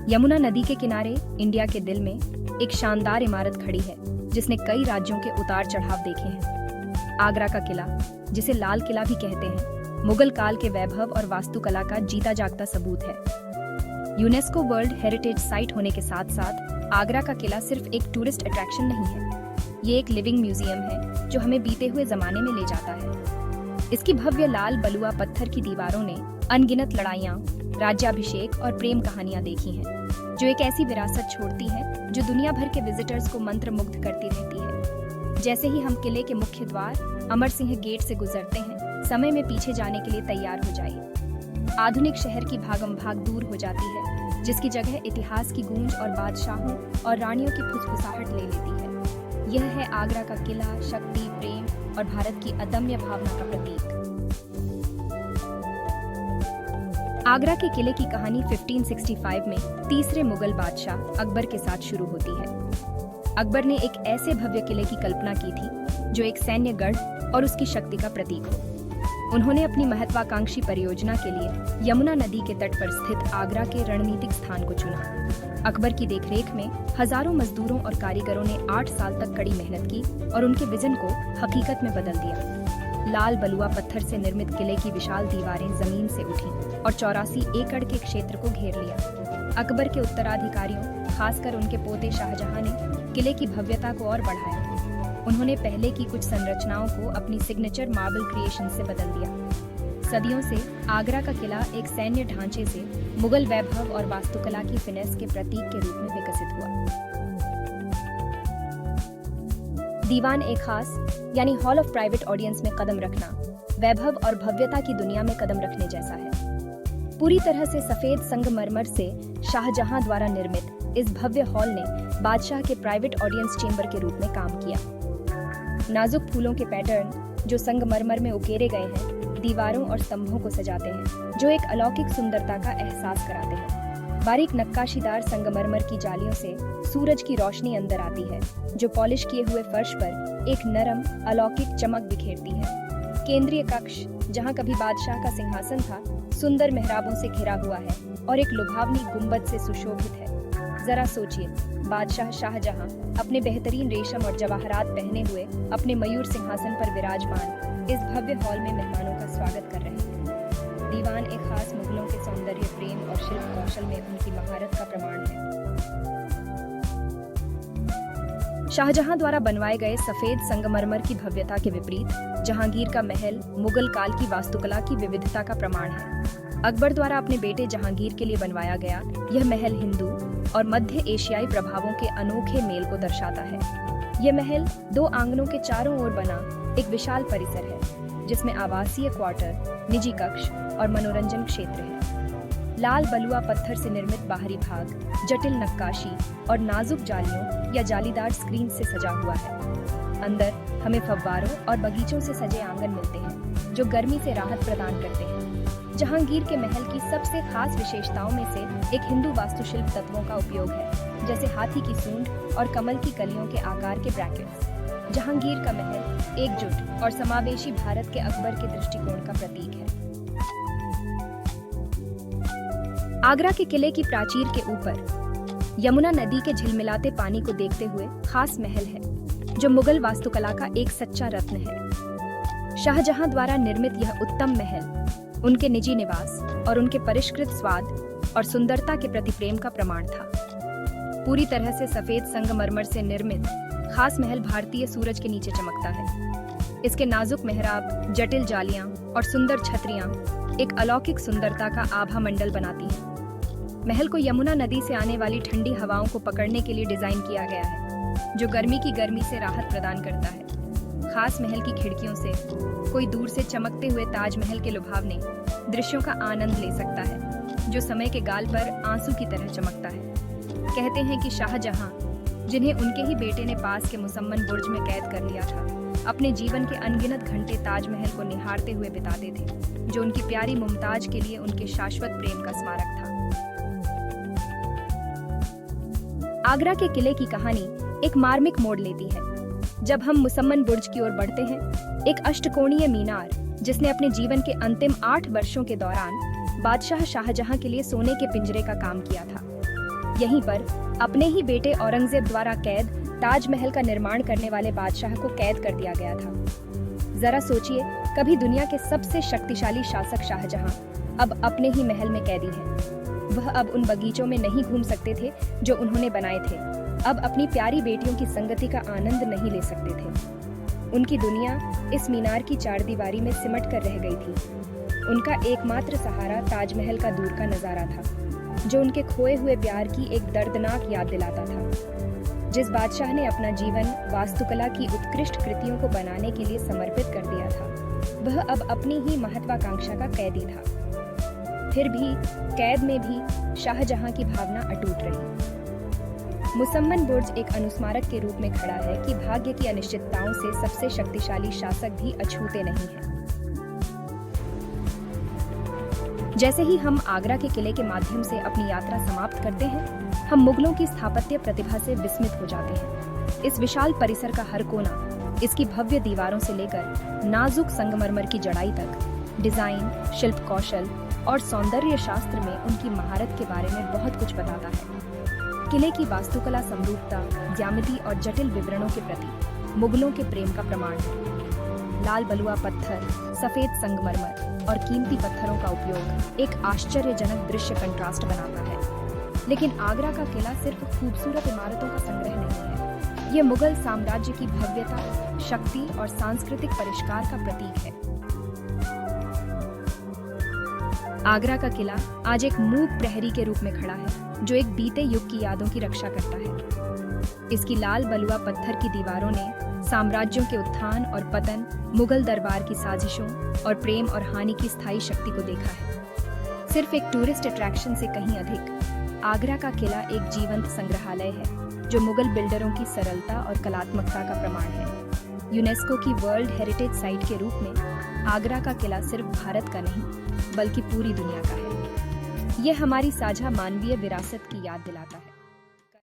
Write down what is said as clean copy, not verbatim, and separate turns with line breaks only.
यमुना नदी के किनारे इंडिया के दिल में एक शानदार इमारत खड़ी है जिसने कई राज्यों के उतार चढ़ाव देखे हैं। आगरा का किला, जिसे लाल किला भी कहते हैं, मुगल काल के वैभव और वास्तुकला का जीता जागता सबूत है। यूनेस्को वर्ल्ड हेरिटेज साइट होने के साथ साथ आगरा का किला सिर्फ एक टूरिस्ट अट्रैक्शन नहीं है, ये एक लिविंग म्यूजियम है जो हमें बीते हुए जमाने में ले जाता है। इसकी भव्य लाल बलुआ पत्थर की दीवारों ने अनगिनत लड़ाइयाँ, राज्याभिषेक और प्रेम कहानियां देखी हैं, जो एक ऐसी विरासत छोड़ती है जो दुनिया भर के विजिटर्स को मंत्रमुग्ध करती रहती है। जैसे ही हम किले के मुख्य द्वार अमर सिंह गेट से गुजरते हैं, समय में पीछे जाने के लिए तैयार हो जाइए। आधुनिक शहर की भागम भाग दूर हो जाती है, जिसकी जगह इतिहास की गूंज और बादशाहों और रानियों की फुसफुसाहट ले लेती है। यह है आगरा का किला, शक्ति, प्रेम और भारत की अदम्य भावना का प्रतीक। आगरा के किले की कहानी 1565 में तीसरे मुगल बादशाह अकबर के साथ शुरू होती है। अकबर ने एक ऐसे भव्य किले की कल्पना की थी जो एक सैन्य गढ़ और उसकी शक्ति का प्रतीक हो। उन्होंने अपनी महत्वाकांक्षी परियोजना के लिए यमुना नदी के तट पर स्थित आगरा के रणनीतिक स्थान को चुना। अकबर की देखरेख में हजारों मजदूरों और कारीगरों ने 8 साल तक कड़ी मेहनत की और उनके विजन को हकीकत में बदल दिया। लाल बलुआ पत्थर से निर्मित किले की विशाल दीवारें जमीन से उठीं और 84 एकड़ के क्षेत्र को घेर लिया। अकबर के उत्तराधिकारियों, खासकर उनके पोते शाहजहां ने किले की भव्यता को और बढ़ाया। उन्होंने पहले की कुछ संरचनाओं को अपनी सिग्नेचर मार्बल क्रिएशन से बदल दिया। सदियों से आगरा का किला एक सैन्य ढांचे से मुगल वैभव और वास्तुकला की फिनेस के प्रतीक के रूप में विकसित हुआ। दीवान ए खास यानी हॉल ऑफ प्राइवेट ऑडियंस में कदम रखना वैभव और भव्यता की दुनिया में कदम रखने जैसा है। पूरी तरह से सफेद संगमरमर से शाहजहां द्वारा निर्मित इस भव्य हॉल ने बादशाह के प्राइवेट ऑडियंस चेंबर के रूप में काम किया। नाजुक फूलों के पैटर्न जो संगमरमर में उकेरे गए हैं, दीवारों और स्तंभों को सजाते हैं, जो एक अलौकिक सुंदरता का एहसास कराते हैं। बारीक नक्काशीदार संगमरमर की जालियों से सूरज की रोशनी अंदर आती है, जो पॉलिश किए हुए फर्श पर एक नरम अलौकिक चमक बिखेरती है। केंद्रीय कक्ष, जहां कभी बादशाह का सिंहासन था, सुंदर मेहराबों से घिरा हुआ है और एक लुभावनी गुंबद से सुशोभित है। जरा सोचिए, बादशाह शाहजहां अपने बेहतरीन रेशम और जवाहरात पहने हुए अपने मयूर सिंहासन पर विराजमान इस भव्य हॉल में मेहमानों का स्वागत कर रहे हैं। दीवान एक खास मुगलों के सौंदर्य, प्रेम और शिल्प कौशल में उनकी महारत का प्रमाण है। शाहजहां द्वारा बनवाए गए सफेद संगमरमर की भव्यता के विपरीत जहांगीर का महल मुगल काल की वास्तुकला की विविधता का प्रमाण है। अकबर द्वारा अपने बेटे जहांगीर के लिए बनवाया गया यह महल हिंदू और मध्य एशियाई प्रभावों के अनोखे मेल को दर्शाता है। यह महल 2 आंगनों के चारों ओर बना एक विशाल परिसर है, जिसमें आवासीय क्वार्टर, निजी कक्ष और मनोरंजन क्षेत्र है। लाल बलुआ पत्थर से निर्मित बाहरी भाग जटिल नक्काशी और नाजुक जालियों या जालीदार स्क्रीन से सजा हुआ है। अंदर हमें फव्वारों और बगीचों से सजे आंगन मिलते हैं, जो गर्मी से राहत प्रदान करते हैं। जहांगीर के महल की सबसे खास विशेषताओं में से एक हिंदू वास्तुशिल्प तत्वों का उपयोग है, जैसे हाथी की सूंड और कमल की कलियों के आकार के ब्रैकेट्स। जहांगीर का महल एकजुट और समावेशी भारत के अकबर के दृष्टिकोण का प्रतीक है। आगरा के किले की प्राचीर के ऊपर यमुना नदी के झिलमिलाते पानी को देखते हुए खास महल है, जो मुगल वास्तुकला का एक सच्चा रत्न है। शाहजहां द्वारा निर्मित यह उत्तम महल उनके निजी निवास और उनके परिष्कृत स्वाद और सुंदरता के प्रति प्रेम का प्रमाण था। पूरी तरह से सफेद संगमरमर से निर्मित खास महल भारतीय सूरज के नीचे चमकता है। इसके नाजुक मेहराब, जटिल जालियां और सुंदर छतरियां एक अलौकिक सुंदरता का आभा मंडल बनाती हैं। महल को यमुना नदी से आने वाली ठंडी हवाओं को पकड़ने के लिए डिजाइन किया गया है, जो गर्मी से राहत प्रदान करता है। खास महल की खिड़कियों से कोई दूर से चमकते हुए ताजमहल के लुभावने दृश्यों का आनंद ले सकता है, जो समय के गाल पर आंसू की तरह चमकता है। कहते हैं कि शाहजहां, जिन्हें उनके ही बेटे ने पास के मुसम्मन बुर्ज में कैद कर लिया था, अपने जीवन के अनगिनत घंटे ताजमहल को निहारते हुए बिताते थे, जो उनकी प्यारी मुमताज के लिए उनके शाश्वत प्रेम का स्मारक था। आगरा के किले की कहानी एक मार्मिक मोड़ लेती है जब हम मुसम्मन बुर्ज की ओर बढ़ते हैं, एक अष्टकोणीय मीनार जिसने अपने जीवन के अंतिम 8 वर्षों के दौरान बादशाह शाहजहां के लिए सोने के पिंजरे का काम किया था। यहीं पर अपने ही बेटे औरंगजेब द्वारा कैद ताजमहल का निर्माण करने वाले बादशाह को कैद कर दिया गया था। जरा सोचिए, कभी दुनिया के सबसे शक्तिशाली शासक शाहजहां अब अपने ही महल में कैदी है। वह अब उन बगीचों में नहीं घूम सकते थे जो उन्होंने बनाए थे, अब अपनी प्यारी बेटियों की संगति का आनंद नहीं ले सकते थे। उनकी दुनिया इस मीनार की चारदीवारी में सिमट कर रह गई थी। उनका एकमात्र सहारा ताजमहल का दूर का नजारा था, जो उनके खोए हुए प्यार की एक दर्दनाक याद दिलाता था। जिस बादशाह ने अपना जीवन वास्तुकला की उत्कृष्ट कृतियों को बनाने के लिए समर्पित कर दिया था, वह अब अपनी ही महत्वाकांक्षा का कैदी था। फिर भी कैद में भी शाहजहां की भावना अटूट रही। मुसम्मन बुर्ज एक अनुस्मारक के रूप में खड़ा है कि भाग्य की अनिश्चितताओं से सबसे शक्तिशाली शासक भी अछूते नहीं हैं। जैसे ही हम आगरा के किले के माध्यम से अपनी यात्रा समाप्त करते हैं, हम मुगलों की स्थापत्य प्रतिभा से विस्मित हो जाते हैं। इस विशाल परिसर का हर कोना, इसकी भव्य दीवारों से लेकर नाजुक संगमरमर की जड़ाई तक डिजाइन, शिल्प कौशल और सौंदर्य शास्त्र में उनकी महारत के बारे में बहुत कुछ बताता है। किले की वास्तुकला समरूपता, ज्यामिति और जटिल विवरणों के प्रति मुगलों के प्रेम का प्रमाण है। लाल बलुआ पत्थर, सफेद संगमरमर और कीमती पत्थरों का उपयोग एक आश्चर्यजनक दृश्य कंट्रास्ट बनाता है। लेकिन आगरा का किला सिर्फ खूबसूरत इमारतों का संग्रह नहीं है, ये मुगल साम्राज्य की भव्यता, शक्ति और सांस्कृतिक परिष्कार का प्रतीक है। आगरा का किला आज एक मूक प्रहरी के रूप में खड़ा है, जो एक बीते युग की यादों की रक्षा करता है। इसकी लाल बलुआ पत्थर की दीवारों ने साम्राज्यों के उत्थान और पतन, मुगल दरबार की साजिशों और प्रेम और हानि की स्थायी शक्ति को देखा है। सिर्फ एक टूरिस्ट अट्रैक्शन से कहीं अधिक, आगरा का किला एक जीवंत संग्रहालय है, जो मुगल बिल्डरों की सरलता और कलात्मकता का प्रमाण है। यूनेस्को की वर्ल्ड हेरिटेज साइट के रूप में आगरा का किला सिर्फ भारत का नहीं, बल्कि पूरी दुनिया का है। यह हमारी साझा मानवीय विरासत की याद दिलाता है।